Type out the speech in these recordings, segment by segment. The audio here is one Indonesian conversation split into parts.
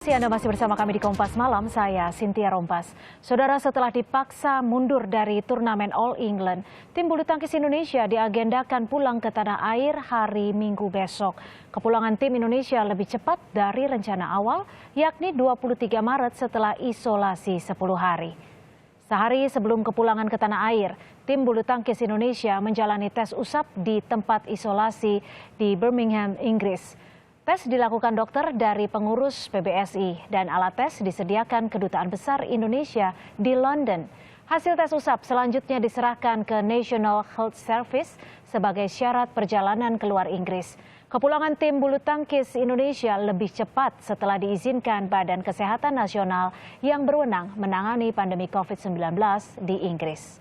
kasih Anda masih bersama kami di Kompas Malam, saya Cynthia Rompas. Saudara, setelah dipaksa mundur dari turnamen All England, tim bulu tangkis Indonesia diagendakan pulang ke tanah air hari Minggu besok. Kepulangan tim Indonesia lebih cepat dari rencana awal, yakni 23 Maret setelah isolasi 10 hari. Sehari sebelum kepulangan ke tanah air, tim bulu tangkis Indonesia menjalani tes usap di tempat isolasi di Birmingham, Inggris. Tes dilakukan dokter dari pengurus PBSI dan alat tes disediakan Kedutaan Besar Indonesia di London. Hasil tes usap selanjutnya diserahkan ke National Health Service sebagai syarat perjalanan keluar Inggris. Kepulangan tim bulu tangkis Indonesia lebih cepat setelah diizinkan Badan Kesehatan Nasional yang berwenang menangani pandemi COVID-19 di Inggris.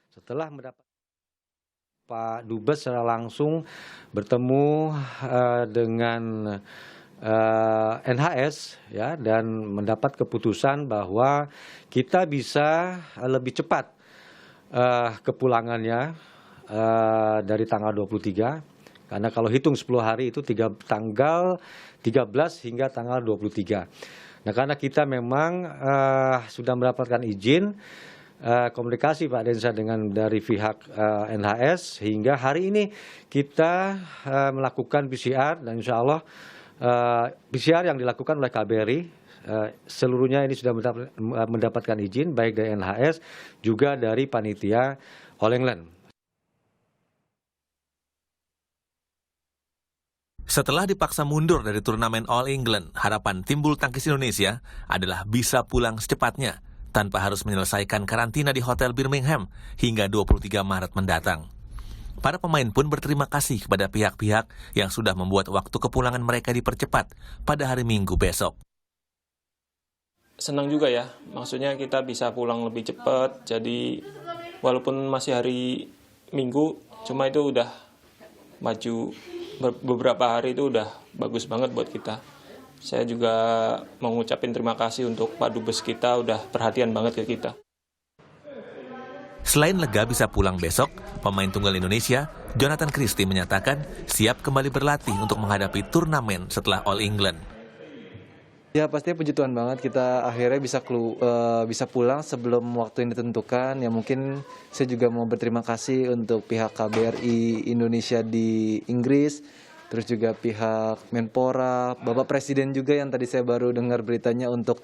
Setelah mendapat Pak Dubes secara langsung bertemu dengan NHS ya, dan mendapat keputusan bahwa kita bisa lebih cepat kepulangannya dari tanggal 23, karena kalau hitung 10 hari itu tanggal 13 hingga tanggal 23. Nah, karena kita memang sudah mendapatkan izin komunikasi Pak Densa dengan dari pihak NHS, hingga hari ini kita melakukan PCR dan insya Allah PCR yang dilakukan oleh KBRI seluruhnya ini sudah mendapatkan izin baik dari NHS juga dari panitia All England. Setelah dipaksa mundur dari turnamen All England, harapan tim bulu tangkis Indonesia adalah bisa pulang secepatnya tanpa harus menyelesaikan karantina di Hotel Birmingham hingga 23 Maret mendatang. Para pemain pun berterima kasih kepada pihak-pihak yang sudah membuat waktu kepulangan mereka dipercepat pada hari Minggu besok. Senang juga ya, maksudnya kita bisa pulang lebih cepat, jadi walaupun masih hari Minggu, cuma itu udah maju beberapa hari, itu udah bagus banget buat kita. Saya juga mau ngucapin terima kasih untuk Pak Dubes kita, udah perhatian banget ke kita. Selain lega bisa pulang besok, pemain tunggal Indonesia, Jonathan Christie menyatakan siap kembali berlatih untuk menghadapi turnamen setelah All England. Ya, pastinya puji Tuhan banget kita akhirnya bisa pulang sebelum waktu yang ditentukan. Ya, mungkin saya juga mau berterima kasih untuk pihak KBRI Indonesia di Inggris, terus juga pihak Menpora, Bapak Presiden juga yang tadi saya baru dengar beritanya untuk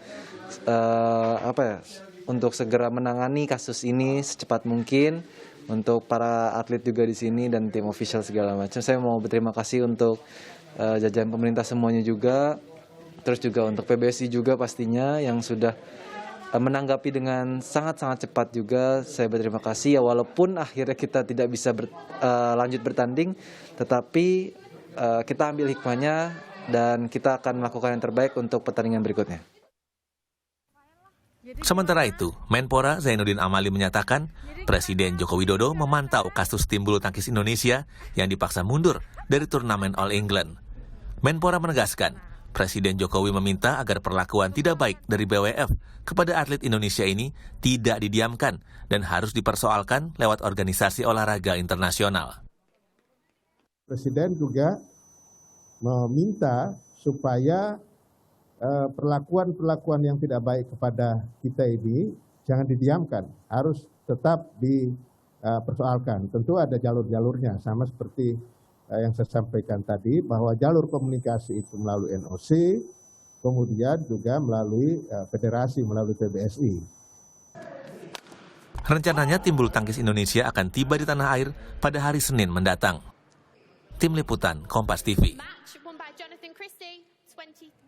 untuk segera menangani kasus ini secepat mungkin, untuk para atlet juga di sini dan tim official segala macam. Saya mau berterima kasih untuk jajaran pemerintah semuanya juga, terus juga untuk PBSI juga pastinya yang sudah menanggapi dengan sangat-sangat cepat juga. Saya berterima kasih ya, walaupun akhirnya kita tidak bisa lanjut bertanding, tetapi kita ambil hikmahnya dan kita akan melakukan yang terbaik untuk pertandingan berikutnya. Sementara itu, Menpora Zainuddin Amali menyatakan Presiden Joko Widodo memantau kasus tim bulu tangkis Indonesia yang dipaksa mundur dari turnamen All England. Menpora menegaskan, Presiden Jokowi meminta agar perlakuan tidak baik dari BWF kepada atlet Indonesia ini tidak didiamkan dan harus dipersoalkan lewat organisasi olahraga internasional. Presiden juga meminta supaya perlakuan yang tidak baik kepada kita ini jangan didiamkan, harus tetap dipersoalkan. Tentu ada jalur-jalurnya, sama seperti yang saya sampaikan tadi, bahwa jalur komunikasi itu melalui NOC, kemudian juga melalui federasi, melalui PBSI. Rencananya tim bulu tangkis Indonesia akan tiba di tanah air pada hari Senin mendatang. Tim Liputan Kompas TV.